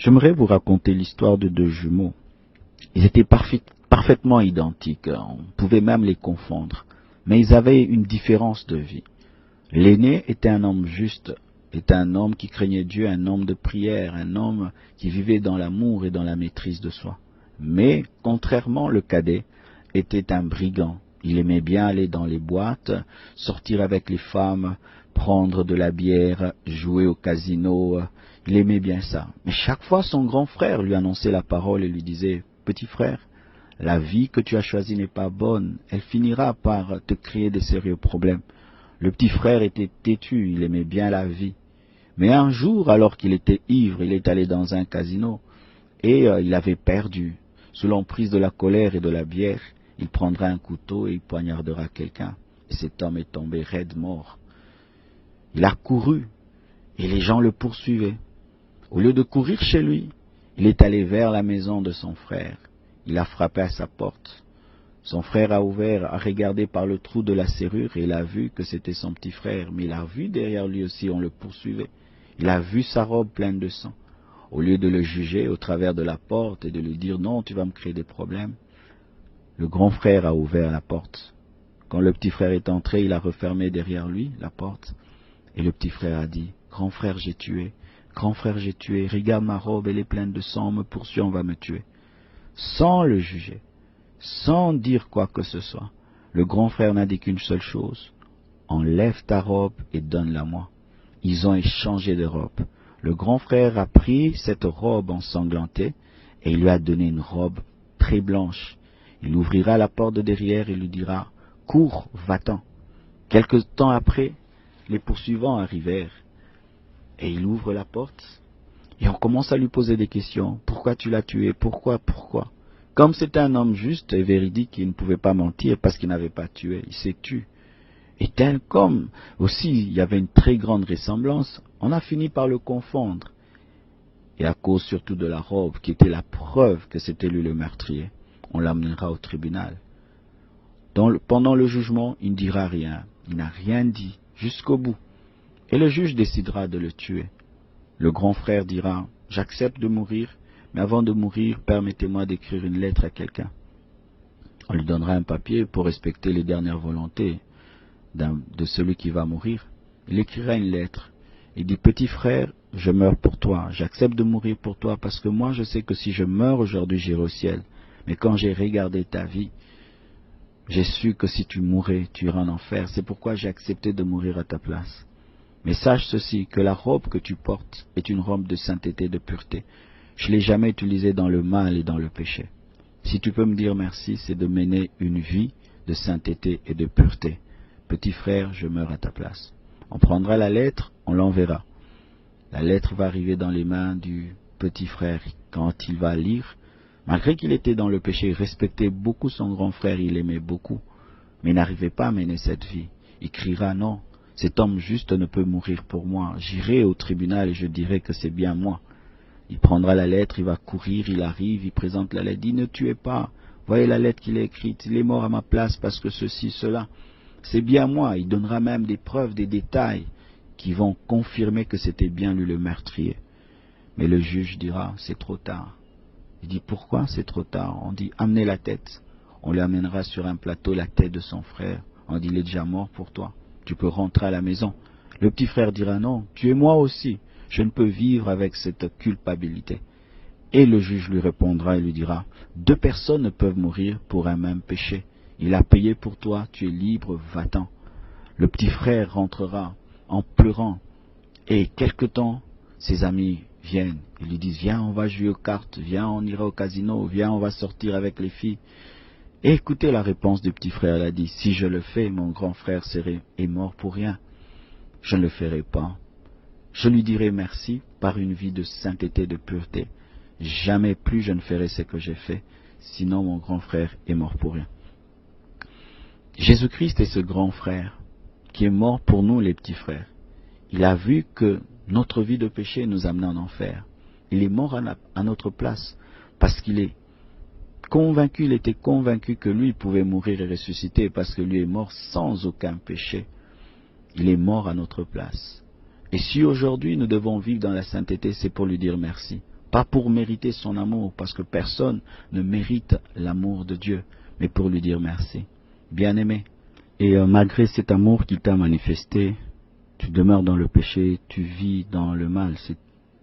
J'aimerais vous raconter l'histoire de deux jumeaux. Ils étaient parfaitement identiques, on pouvait même les confondre, mais ils avaient une différence de vie. L'aîné était un homme juste, était un homme qui craignait Dieu, un homme de prière, un homme qui vivait dans l'amour et dans la maîtrise de soi. Mais, contrairement, le cadet était un brigand. Il aimait bien aller dans les boîtes, sortir avec les femmes, prendre de la bière, jouer au casino. Il aimait bien ça. Mais chaque fois, son grand frère lui annonçait la parole et lui disait « Petit frère, la vie que tu as choisie n'est pas bonne. Elle finira par te créer de sérieux problèmes. » Le petit frère était têtu, il aimait bien la vie. Mais un jour, alors qu'il était ivre, il est allé dans un casino et il avait perdu. Sous l'emprise de la colère et de la bière, il prendra un couteau et il poignardera quelqu'un. Et cet homme est tombé raide mort. Il a couru et les gens le poursuivaient. Au lieu de courir chez lui, il est allé vers la maison de son frère. Il a frappé à sa porte. Son frère a ouvert, a regardé par le trou de la serrure et il a vu que c'était son petit frère. Mais il a vu derrière lui aussi, on le poursuivait. Il a vu sa robe pleine de sang. Au lieu de le juger au travers de la porte et de lui dire « Non, tu vas me créer des problèmes », le grand frère a ouvert la porte. Quand le petit frère est entré, il a refermé derrière lui la porte. Et le petit frère a dit « Grand frère, j'ai tué. Grand frère, j'ai tué. Regarde ma robe, elle est pleine de sang. On me poursuit, on va me tuer. » Sans le juger, sans dire quoi que ce soit, le grand frère n'a dit qu'une seule chose. « Enlève ta robe et donne-la-moi. » Ils ont échangé de robe. Le grand frère a pris cette robe ensanglantée et il lui a donné une robe très blanche. Il ouvrira la porte de derrière et lui dira « Cours, va-t'en ». Quelque temps après, les poursuivants arrivèrent et il ouvre la porte et on commence à lui poser des questions. « Pourquoi tu l'as tué? Pourquoi? Comme c'était un homme juste et véridique, il ne pouvait pas mentir parce qu'il n'avait pas tué, il s'est tué. Et tel comme aussi il y avait une très grande ressemblance, on a fini par le confondre. Et à cause surtout de la robe qui était la preuve que c'était lui le meurtrier, on l'amènera au tribunal. Pendant le jugement, il ne dira rien, il n'a rien dit jusqu'au bout. Et le juge décidera de le tuer. Le grand frère dira « J'accepte de mourir, mais avant de mourir, permettez-moi d'écrire une lettre à quelqu'un. » On lui donnera un papier pour respecter les dernières volontés de celui qui va mourir. Il écrira une lettre. Il dit « Petit frère, je meurs pour toi. J'accepte de mourir pour toi parce que moi je sais que si je meurs aujourd'hui, j'irai au ciel. Mais quand j'ai regardé ta vie, j'ai su que si tu mourais, tu iras en enfer. C'est pourquoi j'ai accepté de mourir à ta place. Mais sache ceci, que la robe que tu portes est une robe de sainteté, de pureté. Je ne l'ai jamais utilisée dans le mal et dans le péché. Si tu peux me dire merci, c'est de mener une vie de sainteté et de pureté. Petit frère, je meurs à ta place. » On prendra la lettre, on l'enverra. La lettre va arriver dans les mains du petit frère. Quand il va lire, malgré qu'il était dans le péché, il respectait beaucoup son grand frère, il l'aimait beaucoup, mais il n'arrivait pas à mener cette vie. Il criera « Non, cet homme juste ne peut mourir pour moi. J'irai au tribunal et je dirai que c'est bien moi. » Il prendra la lettre, il va courir, il arrive, il présente la lettre, il dit « Ne tuez pas. Voyez la lettre qu'il a écrite, il est mort à ma place parce que ceci, cela. C'est bien moi. » Il donnera même des preuves, des détails qui vont confirmer que c'était bien lui le meurtrier. Mais le juge dira « C'est trop tard. » Il dit « Pourquoi c'est trop tard ?» On dit « Amenez la tête. » On lui amènera sur un plateau la tête de son frère. On dit « Il est déjà mort pour toi. Tu peux rentrer à la maison. » Le petit frère dira « Non, tuez-moi aussi. Je ne peux vivre avec cette culpabilité. » Et le juge lui répondra et lui dira « Deux personnes ne peuvent mourir pour un même péché. Il a payé pour toi, tu es libre, va-t'en. » Le petit frère rentrera en pleurant et quelque temps, ses amis viennent. Ils lui disent « Viens, on va jouer aux cartes, viens, on ira au casino, viens, on va sortir avec les filles. » Et écoutez la réponse du petit frère, elle a dit « Si je le fais, mon grand frère est mort pour rien. Je ne le ferai pas. Je lui dirai merci par une vie de sainteté, de pureté. Jamais plus je ne ferai ce que j'ai fait, sinon mon grand frère est mort pour rien. » Jésus-Christ est ce grand frère qui est mort pour nous les petits frères. Il a vu que notre vie de péché nous amenait en enfer. Il est mort à notre place parce qu'il est convaincu, il était convaincu que lui pouvait mourir et ressusciter parce que lui est mort sans aucun péché. Il est mort à notre place. Et si aujourd'hui nous devons vivre dans la sainteté, c'est pour lui dire merci. Pas pour mériter son amour, parce que personne ne mérite l'amour de Dieu, mais pour lui dire merci. Bien-aimé, et malgré cet amour qu'il t'a manifesté, tu demeures dans le péché, tu vis dans le mal.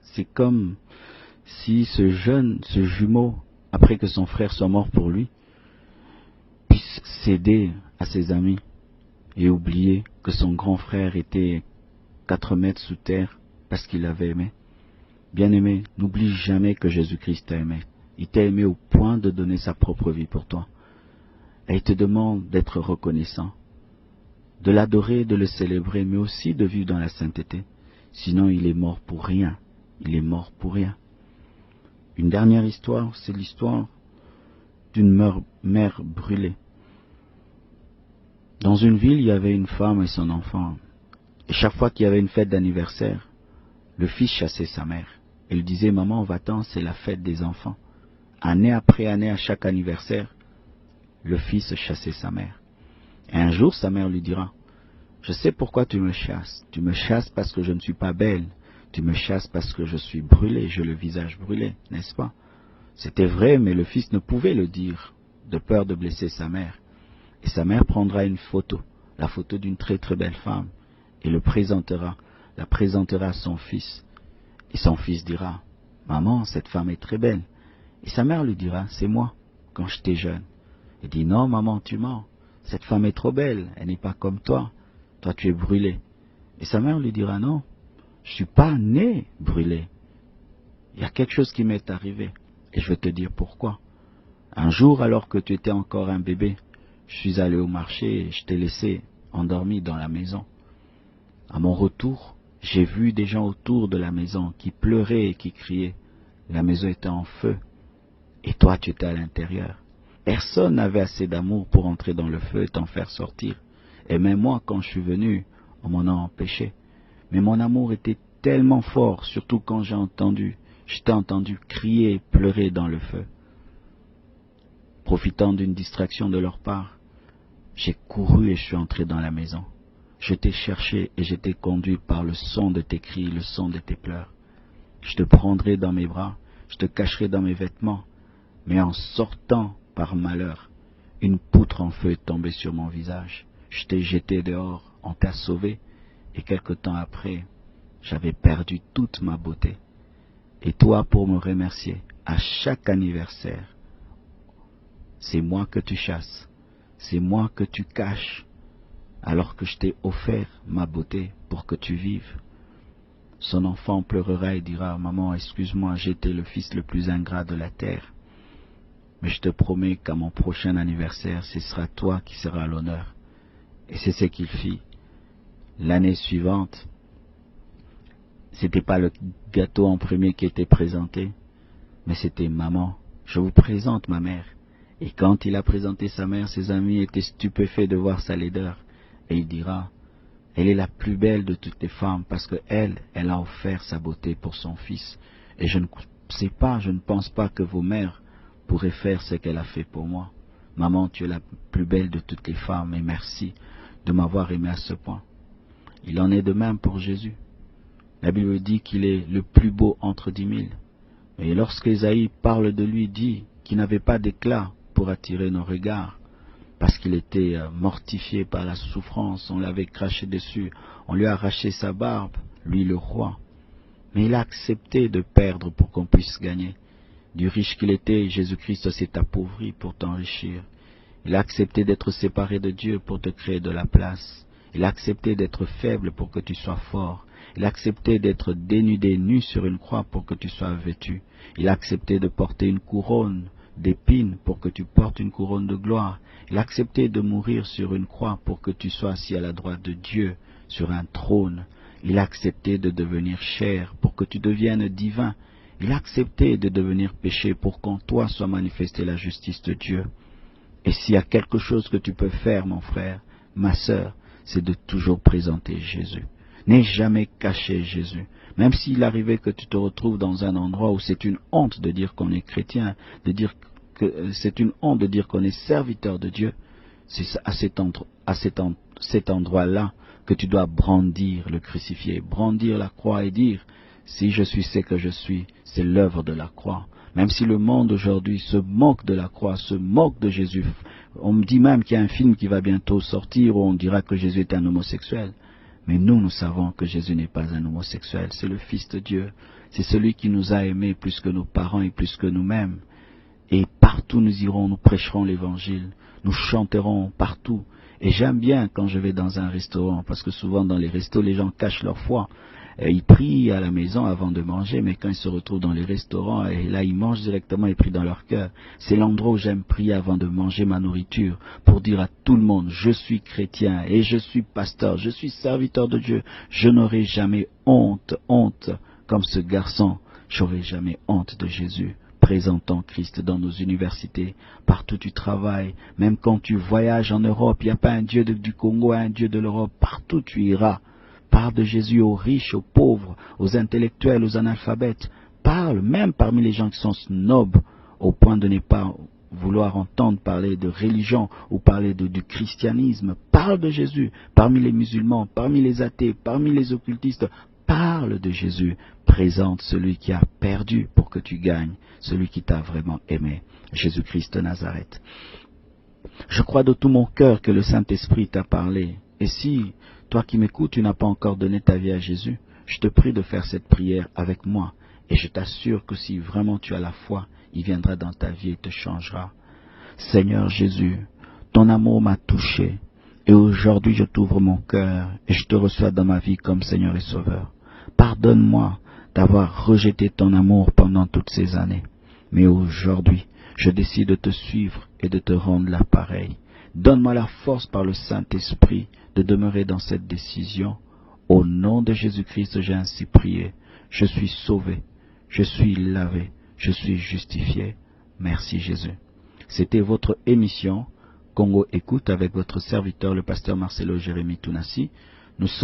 C'est comme si ce jumeau, après que son frère soit mort pour lui, puisse céder à ses amis et oublier que son grand frère était 4 mètres sous terre parce qu'il l'avait aimé. Bien-aimé, n'oublie jamais que Jésus-Christ t'a aimé. Il t'a aimé au point de donner sa propre vie pour toi. Et il te demande d'être reconnaissant, de l'adorer, de le célébrer, mais aussi de vivre dans la sainteté. Sinon, il est mort pour rien. Il est mort pour rien. Une dernière histoire, c'est l'histoire d'une mère brûlée. Dans une ville, il y avait une femme et son enfant. Et chaque fois qu'il y avait une fête d'anniversaire, le fils chassait sa mère. Et lui disait, maman, va-t'en, c'est la fête des enfants. Année après année, à chaque anniversaire, le fils chassait sa mère. Et un jour, sa mère lui dira, je sais pourquoi tu me chasses. Tu me chasses parce que je ne suis pas belle. Tu me chasses parce que je suis brûlée, j'ai le visage brûlé, n'est-ce pas? C'était vrai, mais le fils ne pouvait le dire, de peur de blesser sa mère. Et sa mère prendra une photo, la photo d'une très très belle femme, et la présentera à son fils. Et son fils dira, maman, cette femme est très belle. Et sa mère lui dira, c'est moi, quand j'étais jeune. Il dit, non maman, tu mens, cette femme est trop belle, elle n'est pas comme toi, toi tu es brûlée. Et sa mère lui dira, non, je ne suis pas né brûlé. Il y a quelque chose qui m'est arrivé, et je vais te dire pourquoi. Un jour, alors que tu étais encore un bébé, je suis allé au marché et je t'ai laissé endormi dans la maison. À mon retour, j'ai vu des gens autour de la maison qui pleuraient et qui criaient. La maison était en feu, et toi tu étais à l'intérieur. Personne n'avait assez d'amour pour entrer dans le feu et t'en faire sortir. Et même moi, quand je suis venu, on m'en a empêché. Mais mon amour était tellement fort, surtout quand je t'ai entendu crier et pleurer dans le feu. Profitant d'une distraction de leur part, j'ai couru et je suis entré dans la maison. Je t'ai cherché et je t'ai conduit par le son de tes cris, le son de tes pleurs. Je te prendrai dans mes bras, je te cacherai dans mes vêtements, mais en sortant par malheur, une poutre en feu est tombée sur mon visage. Je t'ai jeté dehors, on t'a sauvé, et quelque temps après, j'avais perdu toute ma beauté. Et toi, pour me remercier, à chaque anniversaire, c'est moi que tu chasses, c'est moi que tu caches, alors que je t'ai offert ma beauté pour que tu vives. Son enfant pleurera et dira, maman, excuse-moi, j'étais le fils le plus ingrat de la terre. Mais je te promets qu'à mon prochain anniversaire, ce sera toi qui seras à l'honneur. Et c'est ce qu'il fit. L'année suivante, c'était pas le gâteau en premier qui était présenté, mais c'était maman. Je vous présente ma mère. Et quand il a présenté sa mère, ses amis étaient stupéfaits de voir sa laideur. Et il dira, elle est la plus belle de toutes les femmes parce que elle a offert sa beauté pour son fils. Et je ne pense pas que vos mères pourraient faire ce qu'elle a fait pour moi. Maman, tu es la plus belle de toutes les femmes et merci de m'avoir aimé à ce point. Il en est de même pour Jésus. La Bible dit qu'il est le plus beau entre 10 000. Et lorsque Ésaïe parle de lui, dit qu'il n'avait pas d'éclat pour attirer nos regards, parce qu'il était mortifié par la souffrance, on l'avait craché dessus, on lui a arraché sa barbe, lui le roi. Mais il a accepté de perdre pour qu'on puisse gagner. Du riche qu'il était, Jésus-Christ s'est appauvri pour t'enrichir. Il a accepté d'être séparé de Dieu pour te créer de la place. Il a accepté d'être faible pour que tu sois fort. Il a accepté d'être dénudé, nu sur une croix pour que tu sois vêtu. Il a accepté de porter une couronne d'épines pour que tu portes une couronne de gloire. Il a accepté de mourir sur une croix pour que tu sois assis à la droite de Dieu sur un trône. Il a accepté de devenir chair pour que tu deviennes divin. Il a accepté de devenir péché pour qu'en toi soit manifestée la justice de Dieu. Et s'il y a quelque chose que tu peux faire, mon frère, ma sœur, c'est de toujours présenter Jésus. N'aie jamais caché Jésus. Même s'il arrivait que tu te retrouves dans un endroit où c'est une honte de dire qu'on est chrétien, de dire que c'est une honte de dire qu'on est serviteur de Dieu, c'est à cet endroit-là que tu dois brandir le crucifié, brandir la croix et dire, Si je suis ce que je suis, c'est l'œuvre de la croix. Même si le monde aujourd'hui se moque de la croix, se moque de Jésus. On me dit même qu'il y a un film qui va bientôt sortir où on dira que Jésus est un homosexuel. Mais nous savons que Jésus n'est pas un homosexuel, c'est le Fils de Dieu. C'est celui qui nous a aimés plus que nos parents et plus que nous-mêmes. Et partout nous irons, nous prêcherons l'évangile, nous chanterons partout. Et j'aime bien quand je vais dans un restaurant, parce que souvent dans les restos, les gens cachent leur foi. Ils prient à la maison avant de manger, mais quand ils se retrouvent dans les restaurants, et là ils mangent directement et prient dans leur cœur. C'est l'endroit où j'aime prier avant de manger ma nourriture, pour dire à tout le monde, je suis chrétien et je suis pasteur, je suis serviteur de Dieu. Je n'aurai jamais honte, comme ce garçon, j'aurai jamais honte de Jésus. Présentant Christ dans nos universités, partout tu travailles, même quand tu voyages en Europe, il n'y a pas un Dieu du Congo, un Dieu de l'Europe, partout tu iras. Parle de Jésus aux riches, aux pauvres, aux intellectuels, aux analphabètes. Parle même parmi les gens qui sont snobs, au point de ne pas vouloir entendre parler de religion ou parler du christianisme. Parle de Jésus parmi les musulmans, parmi les athées, parmi les occultistes. Parle de Jésus, présente celui qui a perdu pour que tu gagnes, celui qui t'a vraiment aimé, Jésus-Christ de Nazareth. Je crois de tout mon cœur que le Saint-Esprit t'a parlé. Et si, toi qui m'écoutes, tu n'as pas encore donné ta vie à Jésus, je te prie de faire cette prière avec moi. Et je t'assure que si vraiment tu as la foi, il viendra dans ta vie et te changera. Seigneur Jésus, ton amour m'a touché. Et aujourd'hui, je t'ouvre mon cœur et je te reçois dans ma vie comme Seigneur et Sauveur. Pardonne-moi d'avoir rejeté ton amour pendant toutes ces années. Mais aujourd'hui, je décide de te suivre et de te rendre l'appareil. Donne-moi la force par le Saint-Esprit de demeurer dans cette décision. Au nom de Jésus-Christ, j'ai ainsi prié. Je suis sauvé, je suis lavé, je suis justifié. Merci Jésus. C'était votre émission Congo Écoute avec votre serviteur, le pasteur Marcelo Jérémy Tounassi. Nous sommes